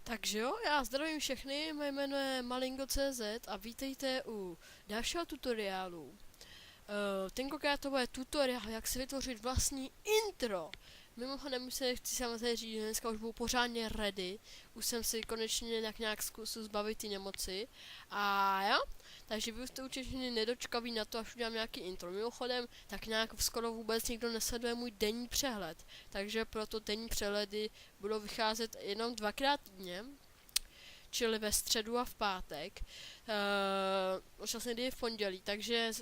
Takže jo, já zdravím všechny, mé jméno je Malingo.cz a vítejte u dalšího tutoriálu. Tentokrát to bude tutoriál, jak si vytvořit vlastní intro. Mimochodem se chci samozřejmě říct, že dneska už budu pořádně ready. Už jsem si konečně nějak zkusil zbavit ty nemoci. A jo, takže vy jste určitě nedočkaví na to, až udělám nějaký intro. Mimochodem, tak nějak skoro vůbec nikdo nesleduje můj denní přehled. Takže proto denní přehledy budou vycházet jenom dvakrát týdně, čili ve středu a v pátek. Vlastně v pondělí, takže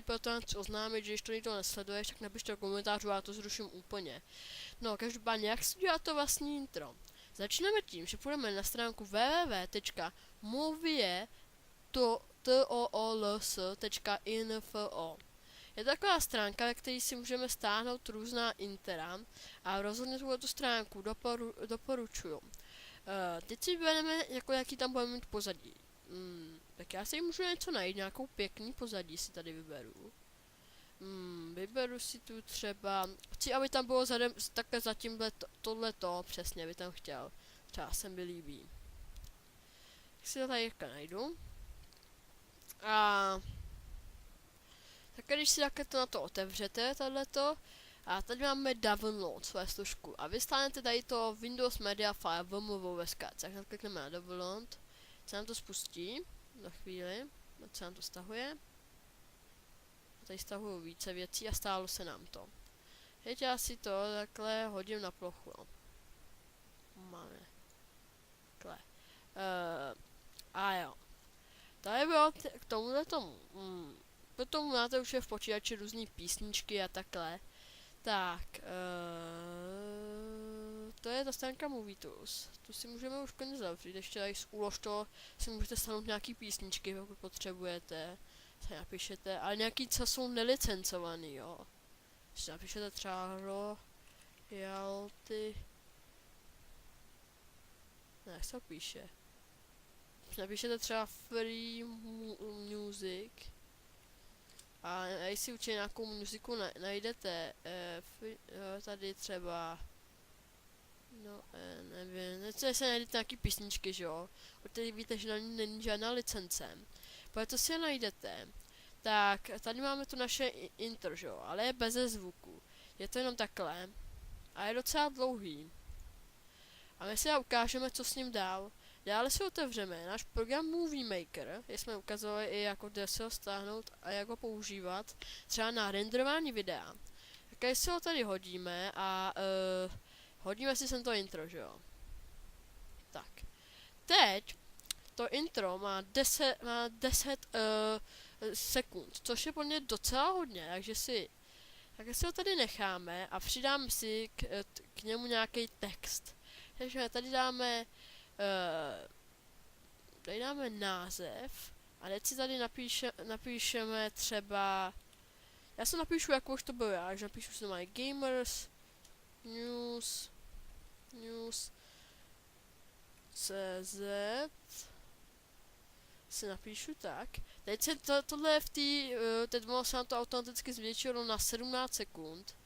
proto vám chci oznámit, že když to nikdo nesleduješ, tak napište do komentářů a já to zruším úplně. No, každopádně, jak si dělat to vlastní intro? Začneme tím, že půjdeme na stránku www.movie.info. Je to taková stránka, ve které si můžeme stáhnout různá intera a rozhodně tuto stránku doporučuju. Teď si vybereme, jako jaký tam budeme mít pozadí. Tak já si můžu něco najít, nějakou pěkný pozadí si tady vyberu. Vyberu si tu třeba, chci, aby tam bylo takhle za tímhle tohleto, přesně by tam chtěl. Třeba se mi líbí. Tak si to tady jako najdu. A tak když si takhle to na to otevřete, tato, a tady máme download své složku. A vy stánete tady to Windows Media File VMW ve zkratce. Tak klikneme na download. Se nám to spustí. Za chvíli. Se nám to stahuje. A tady stahuju více věcí a stálo se nám to. Teď já si to takhle hodím na plochu. No. Máme. Takhle. A jo. Tady bylo k tomuhle tomu. Potom máte už v počítači různý písničky a takhle. Tak, to je ta stránka Movie Tools. Tu si můžeme už konec zavřít, ještě tady z úlož to si můžete stanout nějaký písničky, pokud potřebujete, se napíšete, ale nějaký, co jsou nelicencovaný, jo. Když napíšete třeba royalty, ne, jak se to píše. Když napíšete třeba free music, a jestli určitě nějakou muziku najdete, tady třeba, no nevím, se najdete nějaký písničky, že jo, protože víte, že na ní není žádná licence, proto si je najdete, tak tady máme tu naše intro, že jo, ale je beze zvuku, je to jenom takhle a je docela dlouhý. A my si ukážeme, co s ním dál. Dále si otevřeme náš program Movie Maker, jak jsme ukazovali i jako kde se ho stáhnout a jak ho používat, třeba na renderování videa. Tak si ho tady hodíme a hodíme si sem to intro, že jo. Tak. Teď to intro má 10 sekund, což je pro mě docela hodně, takže si ho tady necháme a přidám si k němu nějaký text. Takže tady dáme název a teď si tady napíšeme třeba, já si napíšu, jako už to bylo já, že napíšu si normálně Gamers News CZ si napíšu tak. Teď se tohle je teď se nám to automaticky zvětšilo na 17 sekund.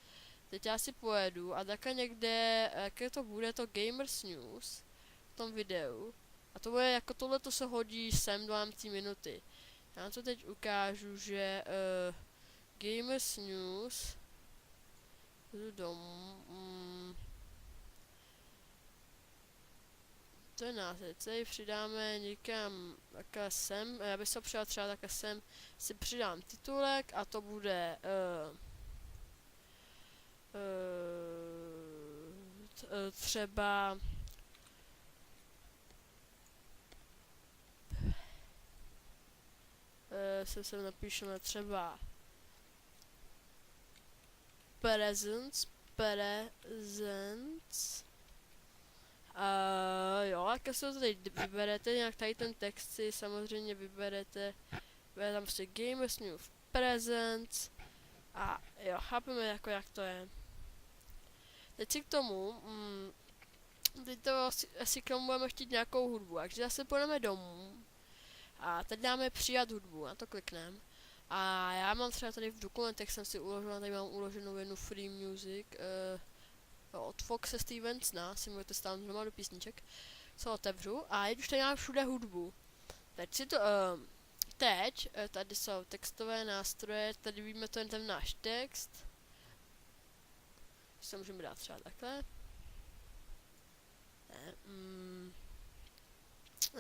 Teď já si pojedu a takhle někde, jaké to bude, to Gamers News v tom videu. A to bude jako tohle se hodí sem 12 minuty. Já to teď ukážu, že Gamers News jdu domů. To je název. Tady přidáme někam takhle sem. Já bych se přidal třeba takhle sem. Si přidám titulek a to bude třeba sem napíšeme třeba presents jo, jak se to tady vyberete, nějak tady ten text si samozřejmě vyberete, bude tam prostě Gamers New Presents a jo, chápeme jako jak to je. Teď si k tomu, teď to asi k tomu budeme chtít nějakou hudbu, takže zase půjdeme domů a teď dáme přidat hudbu, na to klikneme. A já mám třeba tady v dokumentech jsem si uložil, tady mám uloženou jednu free music od Foxe Stevensona, si můžete stáhnout doma do písniček. co otevřu a už tady mám všude hudbu. Teď si to, tady jsou textové nástroje, tady vidíme ten náš text. Si můžeme dát třeba takhle.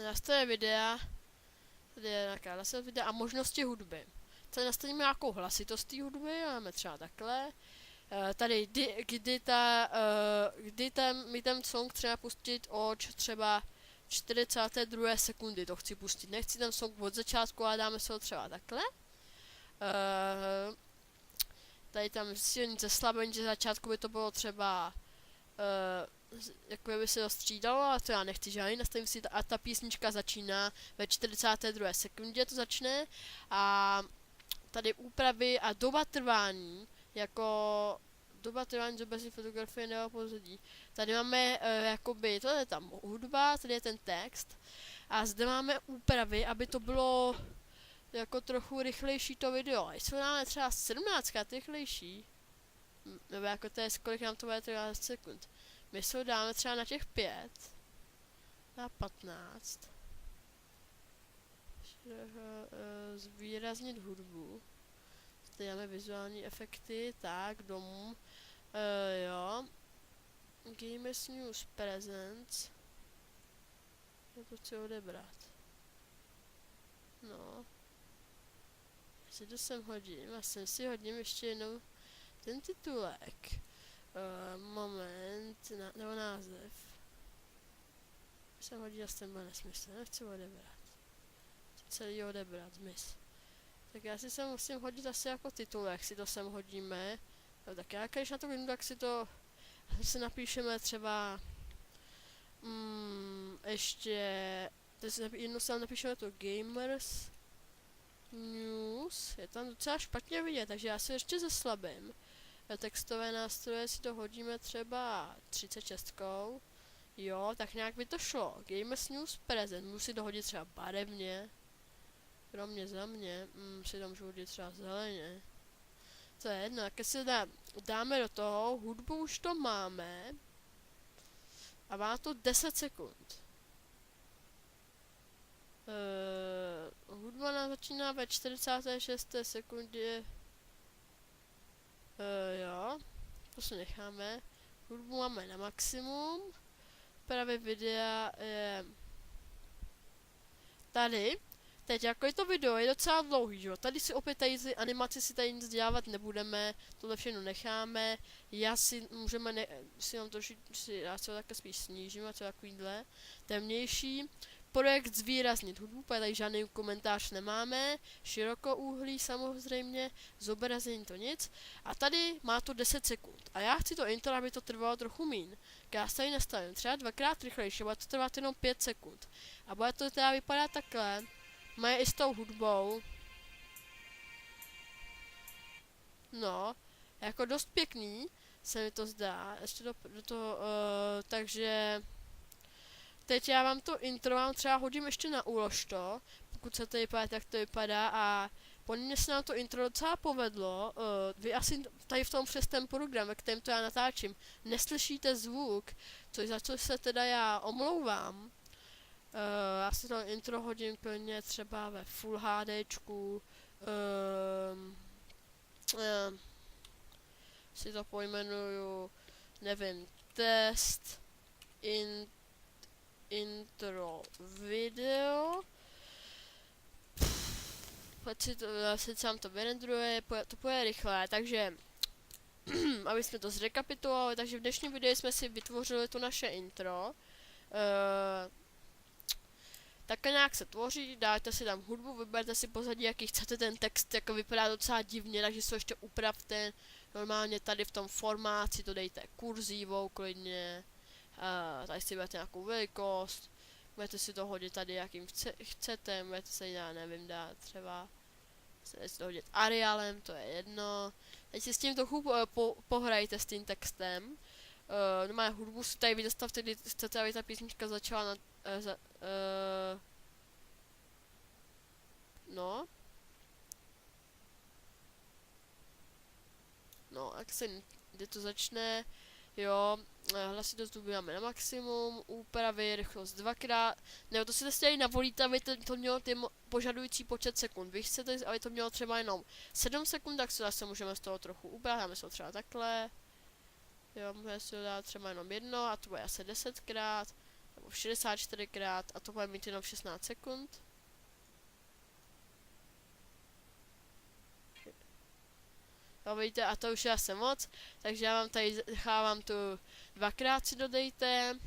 Nástroje videa, tady je nějaká nástroje videa a možnosti hudby. Tady nastavíme nějakou hlasitost té hudby, máme třeba takhle. Tady, kdy mi ten song třeba pustit od třeba 42. sekundy, to chci pustit. Nechci ten song od začátku, ale dáme se ho třeba takhle. Tady tam silnice zeslabení, že začátku by to bylo třeba jako by se to střídalo, ale to já nechci žádný, nastavím si a ta písnička začíná ve 42. sekundě, to začne a tady úpravy a doba trvání, jako doba trvání zobrazí fotografie nebo pozadí. Tady máme jakoby, to je tam hudba, tady je ten text a zde máme úpravy, aby to bylo jako trochu rychlejší to video. A jestli dáme třeba 17krát rychlejší, nebo jako to je, kolik nám to bude trvat sekund. My se ho dáme třeba na těch 5, na 15. Zvýraznit hudbu. Tady máme vizuální efekty, tak, domů. Jo. Gamers News Presents. Já to chci odebrat. No. Si to sem hodím a sem si hodím ještě jenom ten titulek. Moment, nebo název. Se hodí asi tenhle nesmysl, nechci odebrat. Chci celý odebrat, zmiz. Tak já si sem musím hodit asi jako titulek, si to sem hodíme. No, tak já když na to jdu, tak si to si napíšeme třeba ještě jednou si tam napíšeme to Gamers News. Je tam docela špatně vidět, takže já si ještě zeslabím. Textové nástroje si to hodíme třeba 36. Jo, tak nějak by to šlo. Gamers News Present, musí to hodit třeba barevně. Pro mě, za mě, si to můžu hodit třeba zeleně. To je jedno, jak si dáme do toho, hudbu už to máme. A má to 10 sekund. Hudba nám začíná ve 46. sekundě. Jo, to si necháme. Hudbu máme na maximum. Právě videa je tady. Teď jako je to video, je docela dlouhý, jo. Tady si opět tady animaci si tady nic dělat nebudeme, tohle všechno necháme. Já si můžeme, si nám to já se ho také spíš snížím a co takovýhle. Temnější. Projekt zvýraznit hudbu, tady žádný komentář nemáme, širokouhlý samozřejmě, zobrazení to nic. A tady má to 10 sekund. A já chci to intro, aby to trvalo trochu míň. Já se tady nastavím třeba 2krát rychlejší, bude to trvat jenom 5 sekund. A bude to teda vypadat takhle. Mají i s tou hudbou. No, jako dost pěkný se mi to zdá. Ještě do toho, takže teď já vám to intro vám třeba hodím ještě na úlož to, pokud se to vypadá, tak to vypadá a po mně se nám to intro docela povedlo. Vy asi tady v tom přes ten program, ve kterém to já natáčím, neslyšíte zvuk, za co se teda já omlouvám. Já si to intro hodím klidně třeba ve Full HDčku. Si to pojmenuju, nevím, test intro video. Sice vám to vyrendruje, to půjde rychle, takže aby jsme to zrekapitulovali, takže v dnešním videu jsme si vytvořili to naše intro. Takhle nějak se tvoří, dáte si tam hudbu, vyberte si pozadí, jaký chcete, ten text jako vypadá docela divně, takže se ještě upravte. Normálně tady v tom formátu si to dejte kurzívou klidně. Tady si budete nějakou velikost, budete si to hodit tady jakým chcete, budete se já nevím dát třeba si to hodit Arialem, to je jedno. Teď si s tím trochu pohrajte s tím textem. Normálně hudbu si tady vydostavte, kdy chcete, aby ta písnička začala na, no, jak se, kdy to začne, Jo, hlasitost máme na maximum, úpravy, rychlost dvakrát, nebo to si tady navolíte, aby to mělo požadující počet sekund. Vy chcete, aby to mělo třeba jenom 7 sekund, tak se zase můžeme z toho trochu ubrat, dáme se to třeba takhle. Jo, můžeme si to dát třeba jenom jedno a to bude asi 10krát, nebo 64krát a to bude mít jenom 16 sekund. No vidíte, a to už je asi moc, takže já vám tady nechávám tu dvakrát si dodejte.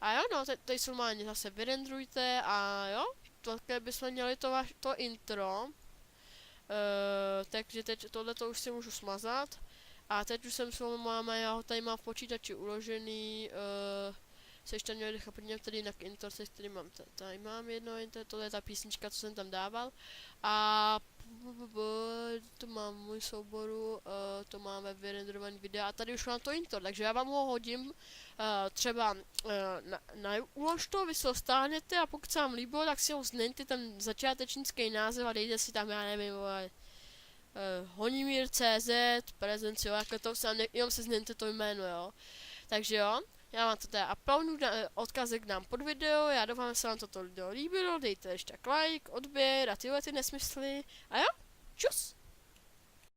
A jo, no, tady se normálně zase vyrendrujte a jo, takhle bychom měli to intro. Takže teď tohleto už si můžu smazat. A teď už jsem máme, já ho tady mám v počítači uložený. Se ještě měli podívat tady na intro, který mám, tady mám jedno intro, tohle je ta písnička, co jsem tam dával. A to mám můj souboru, to máme vyrendrovaný videa a tady už mám to intro, takže já vám ho hodím třeba na úlož to, vy se ho stáhnete a pokud se vám líbilo, tak si ho zneňte ten začátečnický název a dejte si tam, já nevím, Honimír.cz, prezenci, jako to se, jenom se zneňte to jméno, jo. Takže jo, já vám to teda uploadnu, odkazek dám pod video, já doufám, že se vám toto video líbilo, dejte ještě like, odběr a tyhle ty nesmysly. A jo, čus!